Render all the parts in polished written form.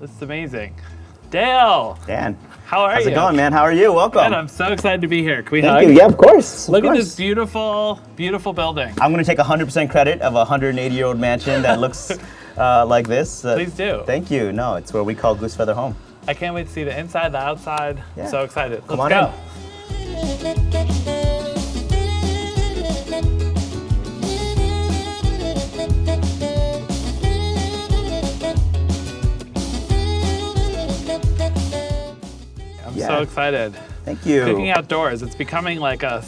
This is amazing. Dale. Dan. How are you? How's it going, man? How are you? Welcome. Good, I'm so excited to be here. Can we hug? Thank you. Yeah, of course. Look at this beautiful, beautiful building. I'm going to take 100% credit of a 180-year-old mansion that looks like this. Please do. Thank you. No, it's where we call Goose Feather home. I can't wait to see the inside, the outside. Yeah. I'm so excited. Come Let's on go. I'm so excited. Thank you. Cooking outdoors, it's becoming like a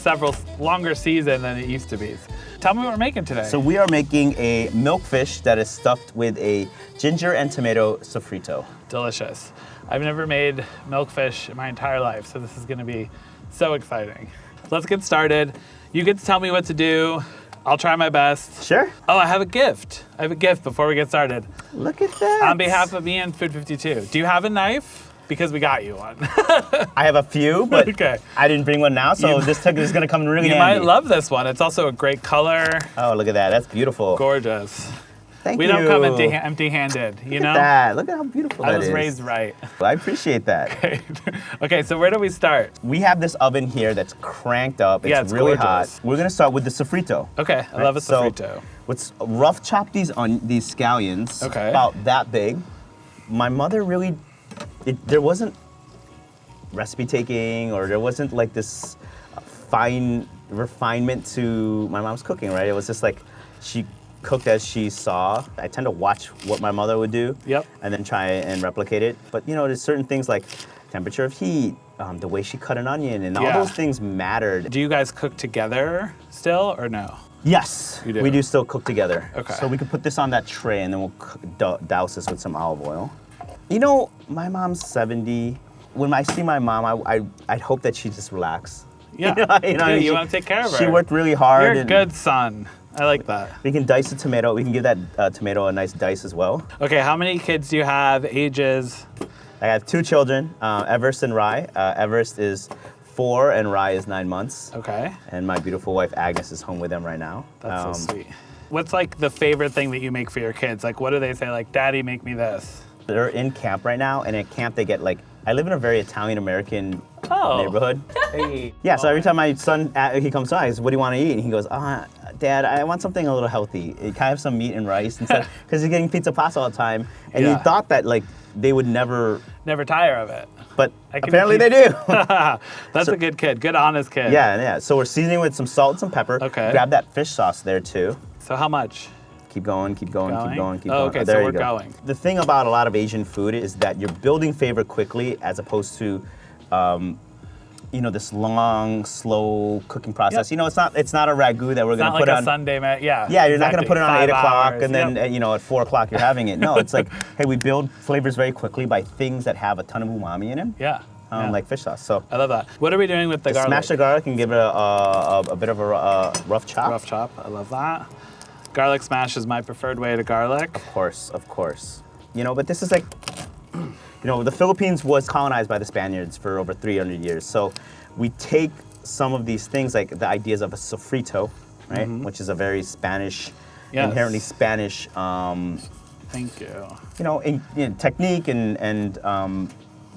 longer season than it used to be. Tell me what we're making today. So we are making a milkfish that is stuffed with a ginger and tomato sofrito. Delicious. I've never made milkfish in my entire life, so this is gonna be so exciting. Let's get started. You get to tell me what to do. I'll try my best. Sure. Oh, I have a gift. I have a gift before we get started. Look at that. On behalf of me and Food 52, do you have a knife? Because we got you one. I have a few, but Okay. I didn't bring one now, so this is going to come in really You handy. might love this one. It's also a great color. Oh, look at that. That's beautiful. Gorgeous. Thank We you. don't come empty-handed, you know? Look at that. Look at how beautiful that I is. was raised right. I appreciate that. Great. Okay, so where do we start? We have this oven here that's cranked up. Yeah, It's it's really gorgeous. hot. We're going to start with the sofrito. Okay, I love a sofrito. Let's rough chop these scallions. Okay. About that big. My mother really, there wasn't recipe taking, or there wasn't like this fine refinement to my mom's cooking, right? It was just like she cooked as she saw. I tend to watch what my mother would do. Yep. And then try and replicate it. But you know, there's certain things like temperature of heat, the way she cut an onion, and all those things mattered. Do you guys cook together still or no? Yes, You do? we do still cook togeted. Okay. So we could put this on that tray and then we'll douse this with some olive oil. You know, my mom's 70. When I see my mom, I'd hope that she just relax. Yeah, you she want to take care of her. She worked really hard. You're a good son. I like that. We can dice the tomato. We can give that tomato a nice dice as well. Okay, how many kids do you have? Ages? I have 2 children, Everest and Rye. Everest is 4 and Rye is 9 months. Okay. And my beautiful wife Agnes is home with them right now. That's so sweet. What's like the favorite thing that you make for your kids? Like, what do they say? Like, Daddy, make me this. They're in camp right now, and at camp they get like, I live in a very Italian-American neighborhood. Hey. Yeah, so every time my son, he comes to me, I said, what do you want to eat? And he goes, Dad, I want something a little healthy. Can I have some meat and rice instead? Because he's getting pizza pasta all the time. And he thought that like they would never tire of it. But apparently they do. That's a good kid, good honest kid. Yeah. So we're seasoning with some salt and some pepper. Okay. Grab that fish sauce there too. So how much? Keep going, keep going, keep going, keep Oh, going. okay, There so you we're go. going. The thing about a lot of Asian food is that you're building flavor quickly as opposed to, you know, this long, slow cooking process. Yep. You know, it's not a ragu that we're going to put like on. a Sunday, Yeah, you're not going to put it on 8 o'clock and then, you know, at 4 o'clock you're having it. No, it's like, hey, we build flavors very quickly by things that have a ton of umami in them. Yeah. Like fish sauce. So I love that. What are we doing with the garlic? Smash the garlic and give it a bit of a rough chop. Rough chop. I love that. Garlic smash is my preferred way to garlic. Of course. You know, but this is like, you know, the Philippines was colonized by the Spaniards for over 300 years. So we take some of these things, like the ideas of a sofrito, right? Which is a very Spanish, inherently Spanish, Thank you. you know, technique and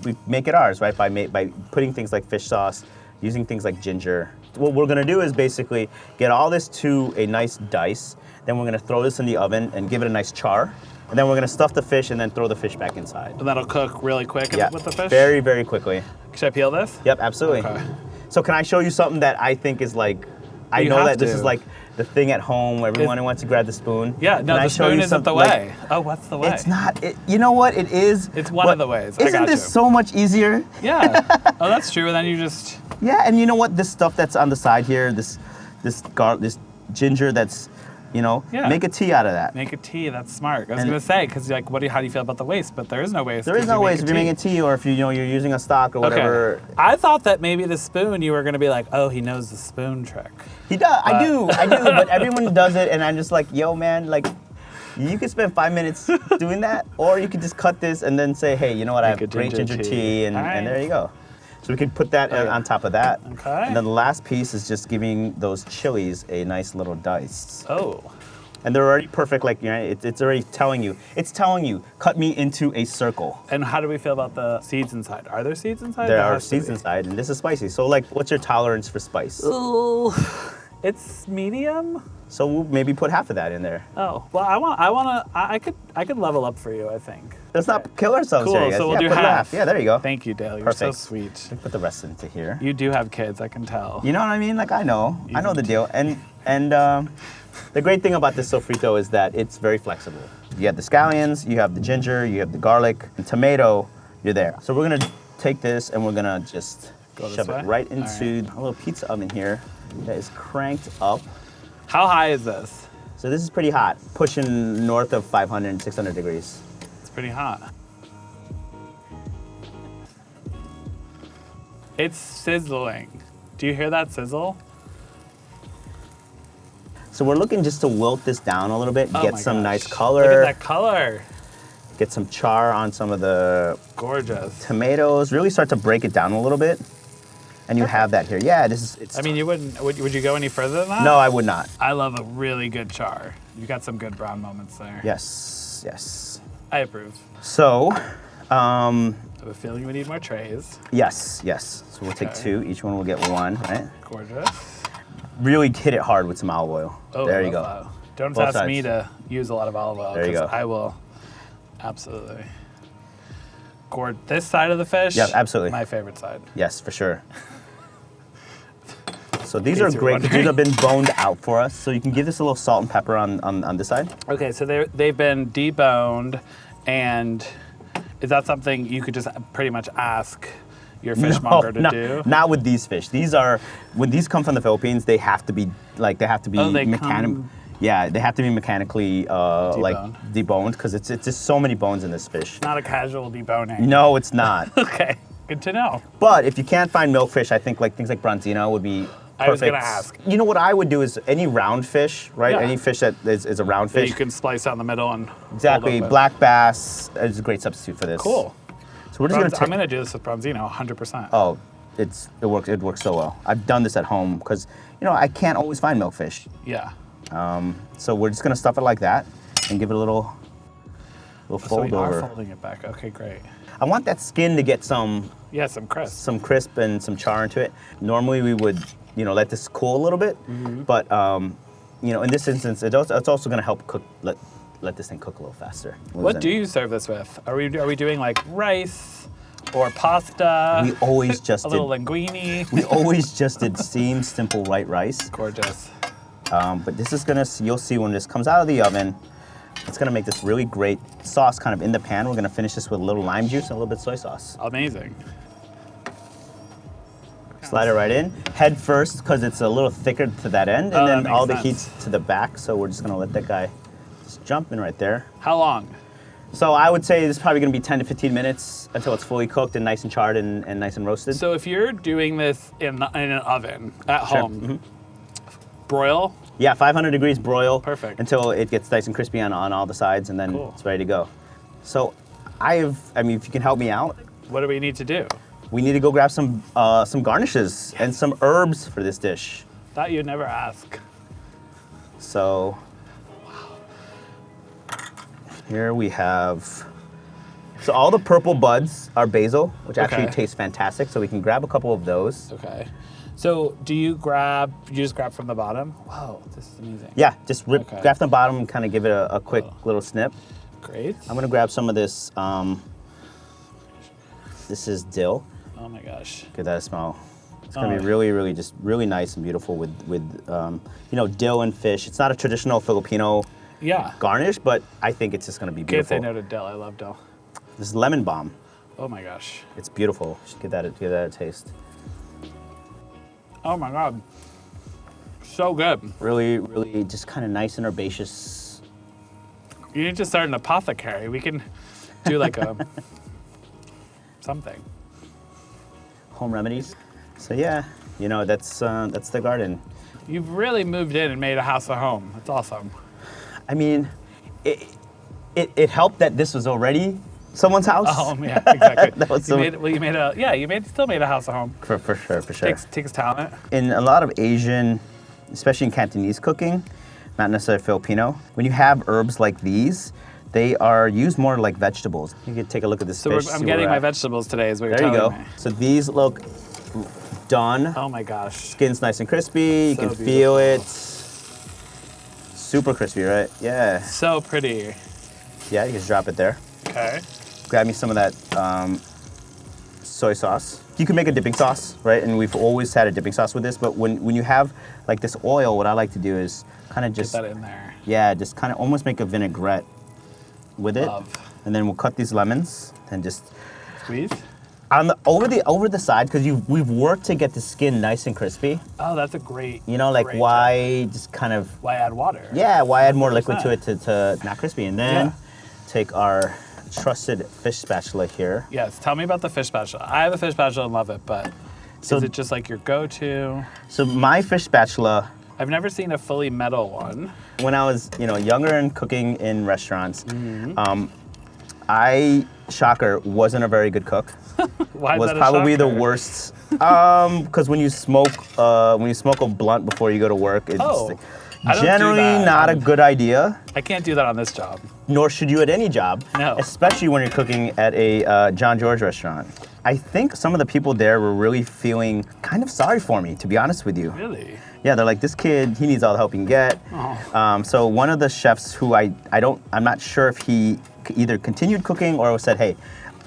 we make it ours, right? By putting things like fish sauce, using things like ginger. What we're gonna do is basically get all this to a nice dice. Then we're gonna throw this in the oven and give it a nice char. And then we're gonna stuff the fish and then throw the fish back inside. And that'll cook really quick with the fish? Very, very quickly. Should I peel this? Yep, absolutely. Okay. So can I show you something that I think is like, I know that this is like the thing at home where everyone wants to grab the spoon. Yeah, no, the spoon isn't the way. Oh, what's the way? It's not, you know what, it is. It's one of the ways. Isn't this so much easier? Yeah. Oh, that's true. And then you just... Yeah, and you know what? This stuff that's on the side here, this ginger that's, you know, make a tea out of that. Make a tea. That's smart. I was gonna say, because like, how do you feel about the waste? But there is no waste. There is no waste if you're making tea, or if you're using a stock or whatever. Okay. I thought that maybe the spoon, you were gonna be like, oh, he knows the spoon trick. He does. I do. But everyone does it, and I'm just like, yo, man, like, you could spend 5 minutes doing that, or you could just cut this and then say, hey, you know what? I have great ginger tea, and there you go. So we could put that on top of that. Okay. And then the last piece is just giving those chilies a nice little dice. Oh. And they're already perfect, like, you know, it's already telling you. It's telling you, cut me into a circle. And how do we feel about the seeds inside? Are there seeds inside? There are seeds inside, and this is spicy. So, like, what's your tolerance for spice? Ooh, it's medium. So we'll maybe put half of that in there. Oh, well, I could level up for you, I think. Let's not kill ourselves Cool, here, guys. so we'll do put half. Yeah, there you go. Thank you, Dale. You're Perfect. so sweet. Put the rest into here. You do have kids, I can tell. You know what I mean? Like, I know the deal. And the great thing about this sofrito is that it's very flexible. You have the scallions, you have the ginger, you have the garlic, and tomato, you're there. So we're gonna take this and we're gonna just shove it right into a little pizza oven here that is cranked up. How high is this? So this is pretty hot, pushing north of 500, 600 degrees. It's pretty hot. It's sizzling. Do you hear that sizzle? So we're looking just to wilt this down a little bit, Oh get my some gosh. nice color. Look at that color. Get some char on some of the Gorgeous. tomatoes. Really start to break it down a little bit. And you have that here. Yeah, it's I mean, you wouldn't, would you go any further than that? No, I would not. I love a really good char. You got some good brown moments there. Yes, yes. I approve. So, I have a feeling we need more trays. yes. So we'll take Okay. 2. Each one will get 1, right? Gorgeous. Really hit it hard with some olive oil. Oh, there I you go. love that. Don't Both ask sides. me to use a lot of olive oil. There you 'cause go. I will. Absolutely. This side of the fish? Yeah, absolutely. My favorite side. Yes, for sure. So these In are case you were great because these wondering. have been boned out for us. So you can give this a little salt and pepper on this side. Okay, so they've been deboned, and is that something you could just pretty much ask your fishmonger to do? Not with these fish. When these come from the Philippines, they have to be Oh, they come- Yeah, they have to be mechanically deboned because it's just so many bones in this fish. Not a casual deboning. No, it's not. Okay, good to know. But if you can't find milkfish, I think like things like branzino would be perfect. I was gonna ask. You know what I would do is any round fish, right? Yeah. Any fish that is a round That fish. you can splice down the middle and Exactly. fold up with. Black bass is a great substitute for this. Cool. So we're just gonna I'm gonna do this with branzino, 100%. Oh, it works so well. I've done this at home because I can't always find milkfish. Yeah. So we're just gonna stuff it like that and give it a little So fold we over. are folding it back. Okay, great. I want that skin to get some Yeah, some crisp. crisp and some char into it. Normally we would let this cool a little bit, but in this instance it's also gonna help cook let this thing cook a little faster. What do you serve this with? Are we doing like rice or pasta? We always just a did. little linguine. We always just did steamed, simple white rice. Gorgeous. But this is you'll see when this comes out of the oven, it's gonna make this really great sauce kind of in the pan. We're gonna finish this with a little lime juice and a little bit of soy sauce. Amazing. Slide it right in, head first because it's a little thicker to that end, and Oh, that then makes all the sense. heat's to the back. So we're just gonna let that guy just jump in right there. How long? So I would say this is probably gonna be 10 to 15 minutes until it's fully cooked and nice and charred and nice and roasted. So if you're doing this in an oven at Sure. home, broil. Yeah, 500 degrees broil. Perfect. Until it gets nice and crispy on all the sides, and then Cool. it's ready to go. So if you can help me out, What do we need to do? we need to go grab some garnishes and some herbs for this dish. Thought you'd never ask. So here we have. So all the purple buds are basil, which actually Okay. tastes fantastic. So we can grab a couple of those. Okay. So do you just grab from the bottom? Wow, this is amazing. Yeah, just Okay. grab from the bottom and kind of give it a quick little snip. Great. I'm gonna grab some of this. This is dill. Oh my gosh. Get that smell. It's gonna Oh. be really, just really nice and beautiful with dill and fish. It's not a traditional Filipino Yeah. garnish, but I think it's just gonna be Can't beautiful. say no to dill. I love dill. This is lemon balm. Oh my gosh. It's beautiful. You should give that a taste. Oh my god. So good. Really, really just kind of nice and herbaceous. You need to start an apothecary. We can do like a something. Home remedies. So yeah, that's the garden. You've really moved in and made a house a home. That's awesome. I mean, it helped that this was already someone's house. Oh yeah, exactly. That was you still made a house a home. For sure. Takes talent. In a lot of Asian, especially in Cantonese cooking, not necessarily Filipino. When you have herbs like these, they are used more like vegetables. You can take a look at this fish. I'm getting my vegetables today is what you're There you telling go. me. So these look done. Oh my gosh. Skin's nice and crispy. You So can feel beautiful. it. Super crispy, right? Yeah. So pretty. Yeah, you can just drop it there. Okay. Grab me some of that soy sauce. You can make a dipping sauce, right? And we've always had a dipping sauce with this, but when you have like this oil, what I like to do is kind of just Get that in there. yeah, just kind of almost make a vinaigrette with it. Love. And then we'll cut these lemons and just Squeeze. on the over the side because we've worked to get the skin nice and crispy. Oh, that's a great. You know, like great why just kind of tip. Why add water? yeah, why add more liquid to 100%. it to not crispy? And then Yeah. take our trusted fish spatula here. Yes. Tell me about the fish spatula. I have a fish spatula and love it, but So- is it just like your go-to? So my fish spatula, I've never seen a fully metal one. when I was younger and cooking in restaurants, Mm-hmm. I shocker wasn't a very good cook. Why is Was that a probably the shocker? worst. Because when you smoke a blunt before you go to work, it's Oh, I don't do generally that. not a good idea. I can't do that on this job. Nor should you at any job, No. especially when you're cooking at a John George restaurant. I think some of the people there were really feeling kind of sorry for me, to be honest with you. Really? Yeah, they're like, this kid, he needs all the help he can get. Oh. So one of the chefs who I'm not sure if he either continued cooking or said, hey,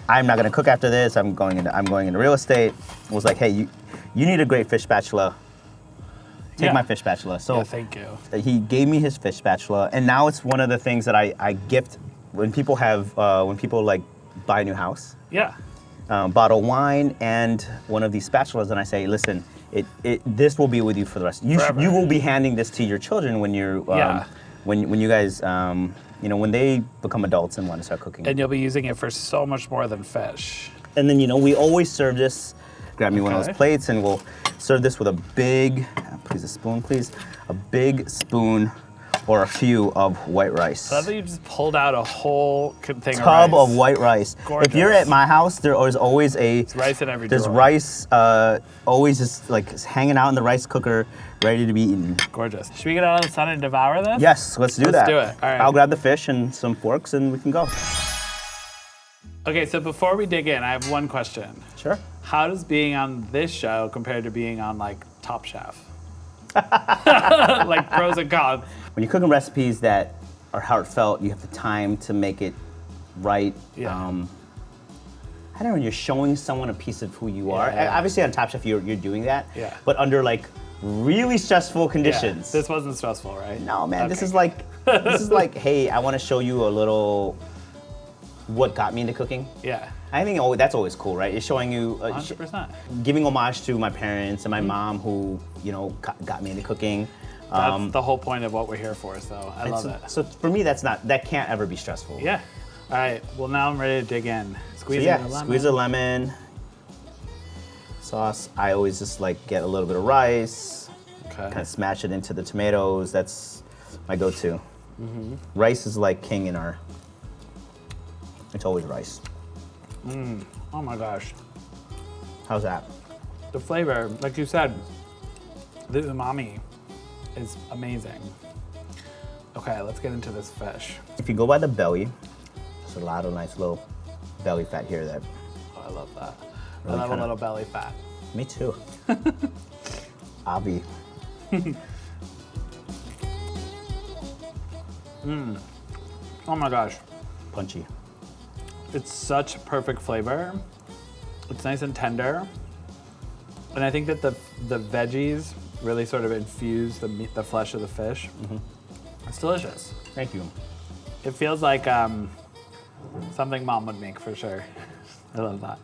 I'm not gonna cook after this. I'm going into real estate. Was like, hey, you need a great fish spatula. Take Yeah. my fish spatula. So Yeah, thank you. he gave me his fish spatula, and now it's one of the things that I gift when people like buy a new house. Yeah. Bottle wine and one of these spatulas, and I say, listen, this will be with you for the rest. Forever. You will be handing this to your children when you're Yeah. when you guys when they become adults and want to start cooking. And you'll be using it for so much more than fish. And then we always serve this. Grab me one of Okay. those plates, and we'll serve this with a big, please a spoon, please, a big spoon or a few of white rice. I love that you just pulled out a whole thing Tub of rice. of white rice. If you're Gorgeous. at my house, there is always Rice in every there's drawer. rice always just like hanging out in the rice cooker, ready to be eaten. Gorgeous. Should we get out of the sun and devour this? Yes, let's do Let's that. do it. All right. I'll grab the fish and some forks, and we can go. Okay, so before we dig in, I have one question. Sure. How does being on this show compare to being on like Top Chef? Like pros and cons. When you're cooking recipes that are heartfelt, you have the time to make it right. Yeah. I don't know, you're showing someone a piece of who you are. Yeah. Obviously on Top Chef, you're doing that. Yeah. But under like really stressful Yeah, conditions. this wasn't stressful, right? No, man, this Okay. is like, hey, I want to show you a little what got me into cooking. Yeah, I think that's always cool, right? It's showing you, 100%. giving homage to my parents and my mom who, got me into cooking. That's the whole point of what we're here for, so I And love so, it. so for me, that can't ever be stressful. Yeah. All right, well now I'm ready to dig in. So Squeeze yeah, the lemon. squeeze a lemon. Sauce, I always just like get a little bit of rice, Okay. kind of smash it into the tomatoes. That's my go-to. Mm-hmm. Rice is like king in our, it's always rice. Oh my gosh. How's that? The flavor, like you said, the umami is amazing. Okay, let's get into this fish. If you go by the belly, there's a lot of nice little belly fat here that, Oh, I love that. Really I love a kinda- little belly fat. me too. Avi. Oh my gosh. Punchy. It's such perfect flavor. It's nice and tender. And I think that the veggies really sort of infuse the meat, the flesh of the fish. It's delicious. Thank you. It feels like something mom would make for sure. I love that.